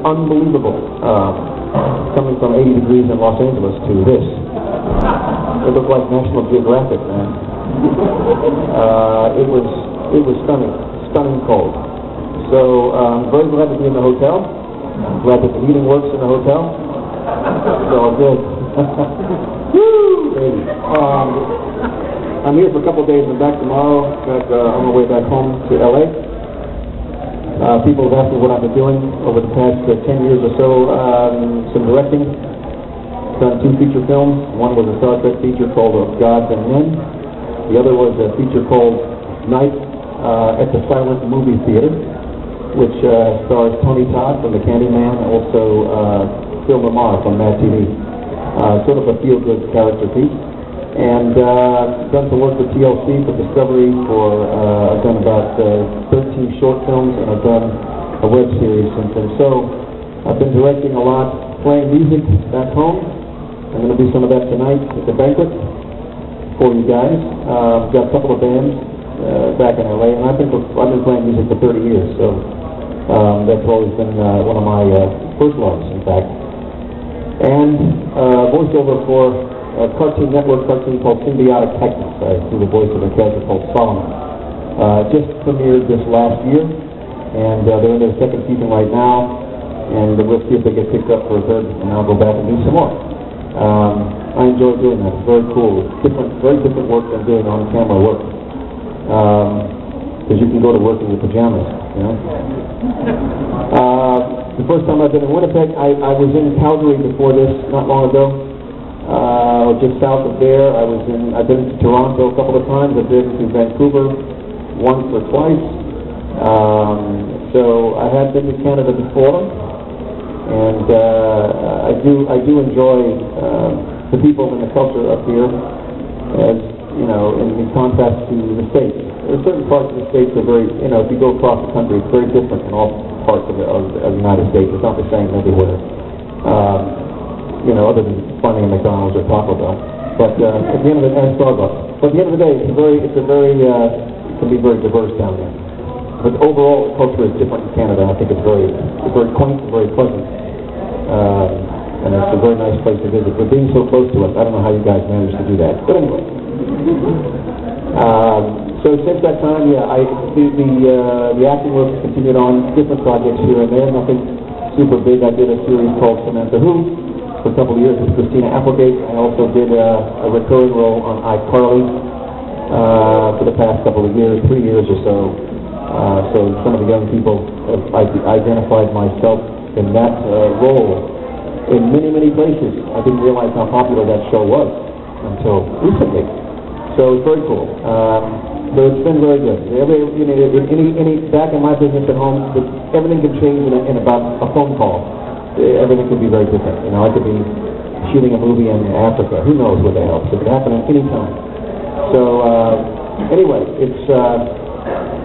unbelievable. Coming from 80 degrees in Los Angeles to this. It looked like National Geographic, man. It was stunning cold. So I'm very glad to be in the hotel. I'm glad that the heating works in the hotel. It's all good. Woo, baby. I'm here for a couple of days and back tomorrow. Back on my way back home to LA. People have asked me what I've been doing over the past 10 years or so. Some directing. Done 2 feature films. One was a Star Trek feature called Of Gods and Men. The other was a feature called Night at the Silent Movie Theater, which stars Tony Todd from The Candyman, also Phil Lamar from Mad TV. Sort of a feel-good character piece. And done some work with TLC for Discovery. I've done about 13 short films, and I've done a web series since then. So I've been directing a lot, playing music back home. I'm going to do some of that tonight at the banquet for you guys. I've got a couple of bands back in LA, and I've been playing music for 30 years, so that's always been one of my first loves, in fact. And voiceover for a Cartoon Network cartoon called Symbiotic Titans. I do the voice of a character called Solomon. Just premiered this last year, and they're in their 2nd season right now, and we'll see if they get picked up for a 3rd, and I'll go back and do some more. I enjoy doing that. It's very cool. Very different work than doing on-camera work. Because you can go to work in your pajamas, you know. The first time I've been in Winnipeg, I was in Calgary before this, not long ago. Just south of there. I've been to Toronto a couple of times. I've been to Vancouver once or twice. So I had been to Canada before, and I do enjoy the people and the culture up here, as you know, in contrast to the States. There are certain parts of the States that are very, you know, if you go across the country, it's very different in all parts of the United States. It's not the same everywhere. You know, other than finding a McDonald's or Taco Bell. But at the end of the day, Starbucks. But at the end of the day, it can be very diverse down there. But overall, the culture is different in Canada. I think it's very quaint and very pleasant. And it's a very nice place to visit. But being so close to us, I don't know how you guys managed to do that. But anyway. So since that time, yeah, the acting work has continued on, different projects here and there, nothing super big. I did a series called Samantha Who for a couple of years with Christina Applegate. I also did a recurring role on iCarly for the past couple of years, 3 years or so. So some of the young people have identified myself in that role in many places. I didn't realize how popular that show was until recently. So it's very cool. So it's been very good. Back in my business at home, everything can change in about a phone call. Everything could be very different. You know, I could be shooting a movie in Africa. Who knows what the hell? It could happen at any time. So anyway,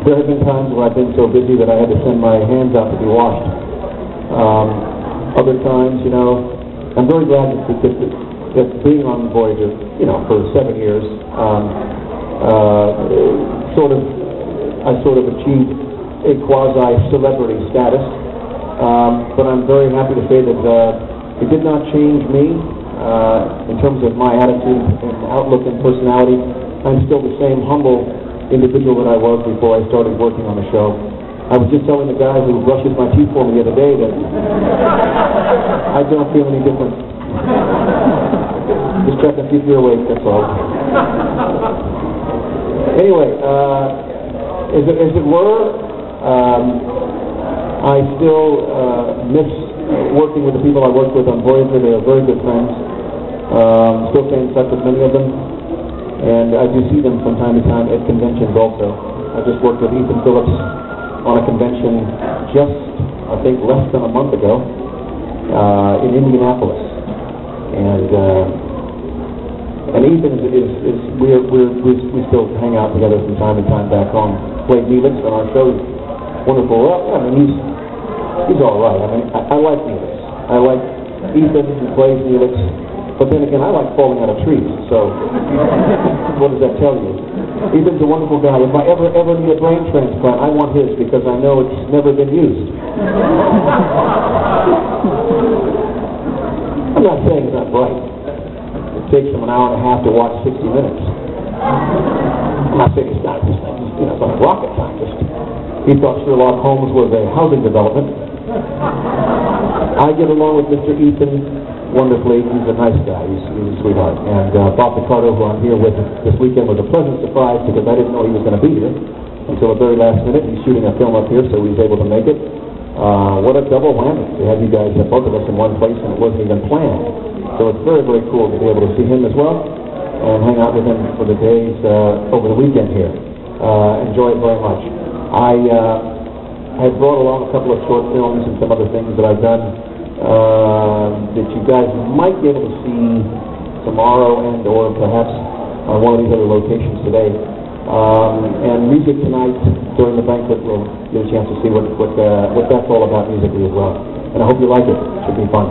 there have been times where I've been so busy that I had to send my hands out to be washed. Other times, you know, I'm very glad that being on Voyager, you know, for 7 years, I sort of achieved a quasi-celebrity status. But I'm very happy to say that it did not change me in terms of my attitude and outlook and personality. I'm still the same humble individual that I was before I started working on the show. I was just telling the guy who brushes my teeth for me the other day that I don't feel any different. Just checking to keep you awake, that's all. Anyway, as it were, I still miss working with the people I worked with on Voyager. They are very good friends. Still stay in touch with many of them. And I do see them from time to time at conventions also. I just worked with Ethan Phillips on a convention just, I think, less than a month ago in Indianapolis. And Ethan we still hang out together from time to time back home. Played Neelix on our shows. Wonderful. Well, I mean, he's all right. I mean, I like Neelix. I like Ethan who plays Neelix. But then again, I like falling out of trees. So what does that tell you? Ethan's a wonderful guy. If I ever need a brain transplant, I want his because I know it's never been used. I'm not saying it's not bright. It takes them an hour and a half to watch 60 Minutes. I'm not saying it's not, it's not a rocket scientist. He thought Sherlock Holmes was a housing development. I get along with Mr. Ethan wonderfully. He's a nice guy. He's a sweetheart. And Bob Picardo, who I'm here with this weekend, was a pleasant surprise because I didn't know he was going to be here until the very last minute. He's shooting a film up here, so he was able to make it. What a double whammy to have you guys, both of us in one place, and it wasn't even planned. So it's very, very cool to be able to see him as well and hang out with him for the days over the weekend here. Enjoy it very much. I had brought along a couple of short films and some other things that I've done that you guys might be able to see tomorrow and or perhaps on one of these other locations today. And music tonight during the banquet, we'll get a chance to see what that's all about musically as well. And I hope you like it. It should be fun.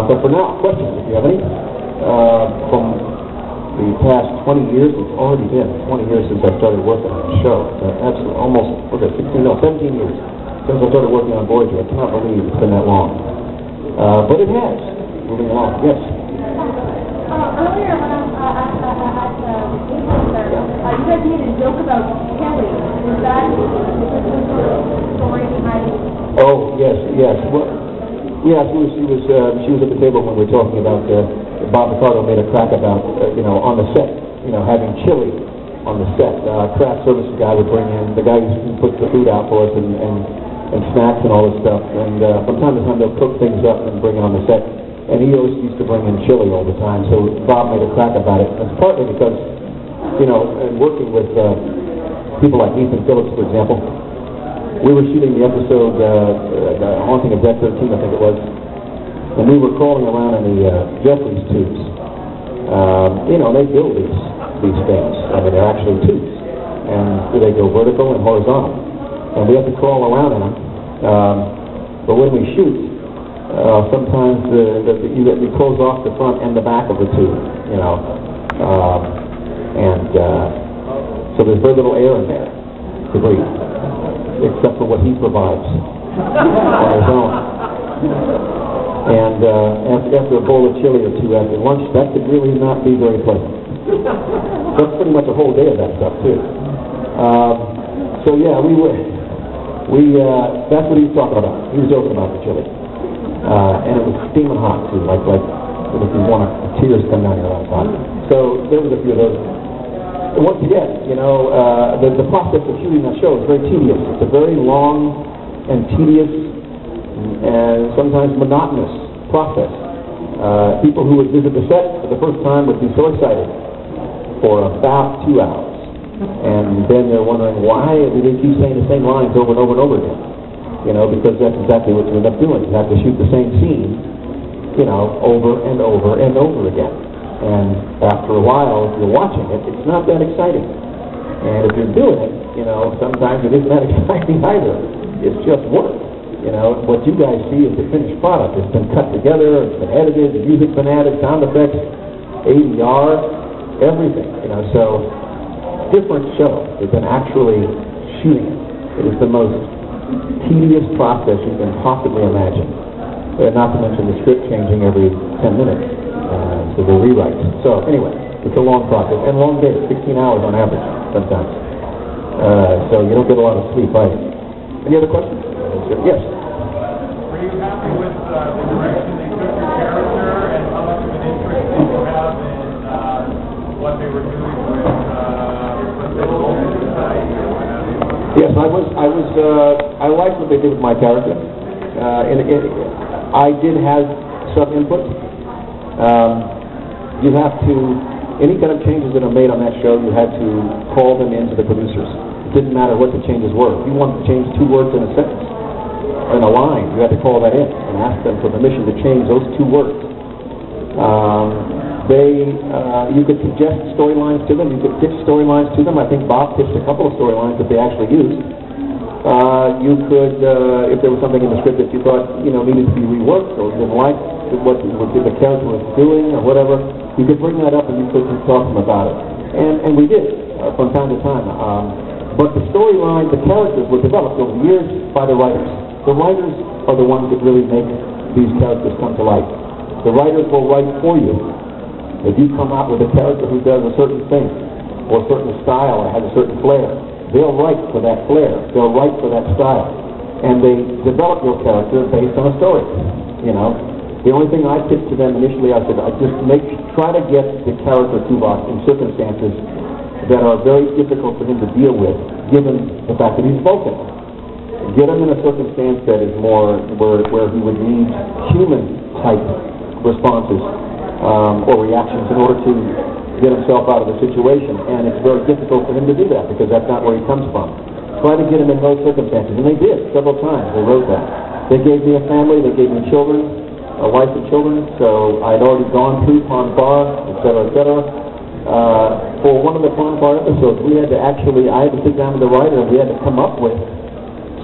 But for now, questions, if you have any. From the past 20 years, it's already been 20 years since I started working on the show. Absolutely, almost, 17 years since I started working on Voyager. I cannot believe it's been that long. But it has. Moving along. Yes? Earlier when I was at the table there, you guys made a joke about Kelly. Is that the sort of story behind it? Oh, yes. Well, yeah, she was at the table when we were talking about Bob Picardo made a crack about on the set, having chili on the set. Craft service guy would bring in the guy who puts the food out for us and snacks and all this stuff. And from time to time they'll cook things up and bring it on the set. And he always used to bring in chili all the time. So Bob made a crack about it. It's partly because, and working with people like Ethan Phillips, for example, we were shooting the episode, The Haunting of Deck 13, I think it was, and we were crawling around in the Jeffries tubes. They build these things. I mean, they're actually tubes. And they go vertical and horizontal. And we have to crawl around in them. But when we shoot, sometimes you close off the front and the back of the tube, so there's very little air in there to breathe, except for what he provides on his own. And after a bowl of chili or two after lunch, that could really not be very pleasant. That's pretty much a whole day of that stuff too. So yeah, that's what he was talking about. He was joking about the chili. And it was steaming hot too, like if you want tears come down your eyes hot. So there was a few of those. And once again, the process of shooting that show is very tedious. It's a very long and tedious and sometimes monotonous process. People who would visit the set for the first time would be so excited for about 2 hours. And then they're wondering why do they keep saying the same lines over and over and over again. Because that's exactly what you end up doing. You have to shoot the same scene, over and over and over again. And after a while, if you're watching it, it's not that exciting. And if you're doing it, sometimes it isn't that exciting either. It's just work. What you guys see is the finished product. It's been cut together, it's been edited, the music's been added, sound effects, ADR, everything. So different show than actually shooting it. It is the most tedious process you can possibly imagine. Not to mention the script changing every 10 minutes. So the rewrites. So anyway, it's a long process and long days, 16 hours on average sometimes. So you don't get a lot of sleep either. Any other questions? Yes? Were you happy with the direction they took your character and how much of an interest did you have in what they were doing with the Golden Society or what have you? Yes, I liked what they did with my character. I did have some input. You have to, any kind of changes that are made on that show, you had to call them into the producers. It didn't matter what the changes were. If you wanted to change 2 words in a sentence, or in a line, you had to call that in and ask them for permission to change those 2 words. You could suggest storylines to them. You could pitch storylines to them. I think Bob pitched a couple of storylines that they actually used. You could, if there was something in the script that you thought needed to be reworked or you didn't like what the character was doing or whatever, you could bring that up and you could talk to them about it. And we did from time to time. But the storyline, the characters were developed over the years by the writers. The writers are the ones that really make these characters come to life. The writers will write for you. If you come out with a character who does a certain thing, or a certain style, or has a certain flair, they'll write for that flair. They'll write for that style. And they develop your character based on a story, you know. The only thing I pitched to them initially, I said, try to get the character Tuvok in circumstances that are very difficult for him to deal with, given the fact that he's Vulcan. Get him in a circumstance that is more where he would need human-type responses or reactions in order to get himself out of the situation. And it's very difficult for him to do that because that's not where he comes from. Try to get him in those circumstances, and they did several times. They wrote that. They gave me a family. They gave me children, a wife and children. So I'd already gone through Pon farr, etc., etc. For one of the Pon farr episodes, I had to sit down with the writer, and we had to come up with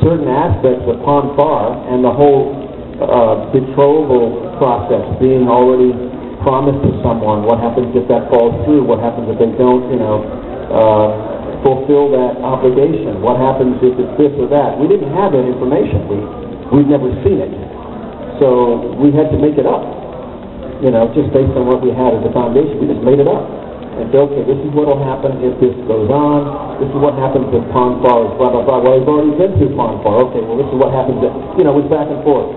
certain aspects of Pon farr and the whole betrothal process, being already promised to someone. What happens if that falls through? What happens if they don't, fulfill that obligation? What happens if it's this or that? We didn't have that information. We'd never seen it. So we had to make it up, just based on what we had as a foundation. We just made it up. And said, okay, this is what will happen if this goes on. This is what happens if Pon farr is blah, blah, blah. Well, we've already been through Pon farr. Okay, well, this is what happens if, it's back and forth.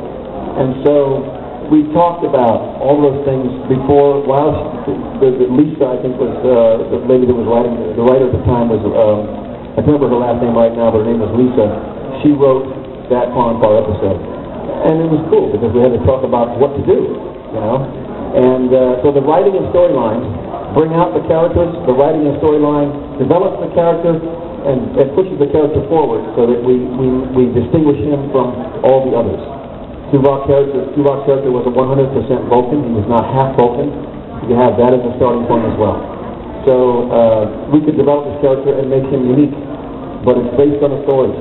And so we talked about all those things before. Lisa, I think, was the lady that was writing, the writer at the time was, I can't remember her last name right now, but her name was Lisa. She wrote that Pon farr episode. And it was cool because we had to talk about what to do, And so the writing and storylines bring out the characters, the writing and storyline develops the character and pushes the character forward so that we distinguish him from all the others. Tuvok's character was a 100% Vulcan. He was not half Vulcan. You have that as a starting point as well. So we could develop this character and make him unique, but it's based on the stories.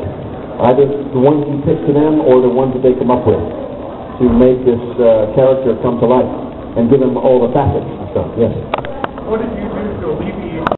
Either the ones you pitch to them or the ones that they come up with to make this character come to life and give him all the facets and stuff. Yes? What did you do to alleviate